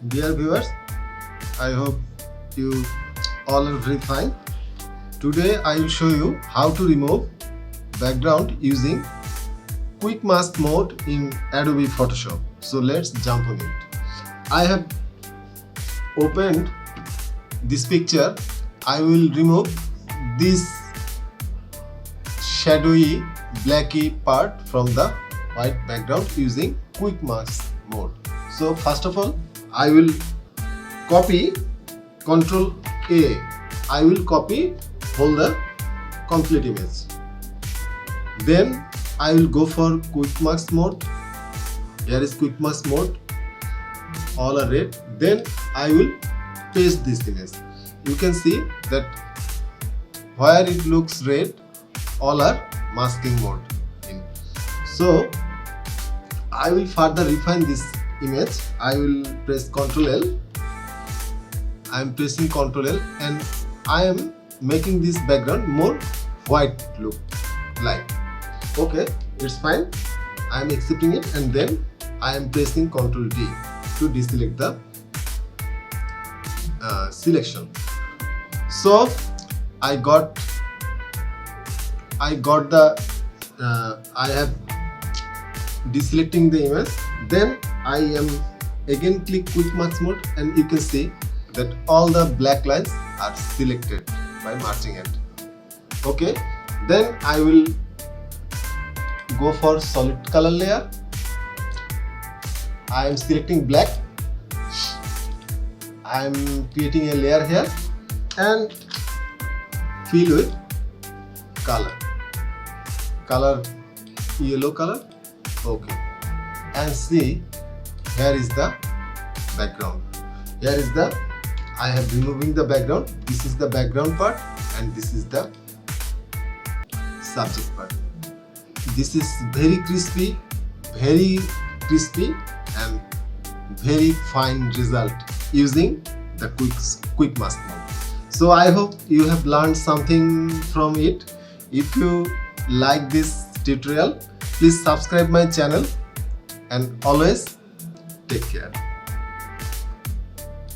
Dear viewers, I hope you all are very fine. Today I will show you how to remove background using quick mask mode in Adobe Photoshop. So let's jump on it. I have opened this picture. I will remove this shadowy blacky part from the white background using quick mask mode. So first of all, I will copy Ctrl A. I will copy whole the complete image. Then I will go for quick mask mode. Here is quick mask mode. All are red. Then I will paste this image. You can see that where it looks red, all are masking mode. So I will further refine this image. I will press Ctrl L. I am pressing Ctrl L and I am making this background more white look like. Okay, it's fine. I am accepting it and then I am pressing Ctrl D to deselect the selection. So I have deselecting the image. Then I am again click quick mask mode and you can see that all the black lines are selected by marching hand. Okay, then I will go for solid color layer. I am selecting black. I am creating a layer here and fill with color yellow color. Okay, and see, here is the background. Here is the, I have removing the background. This is the background part and this is the subject part. This is very crispy and very fine result using the quick mask mode. So I hope you have learned something from it. If you like this tutorial, please subscribe my channel and always take care.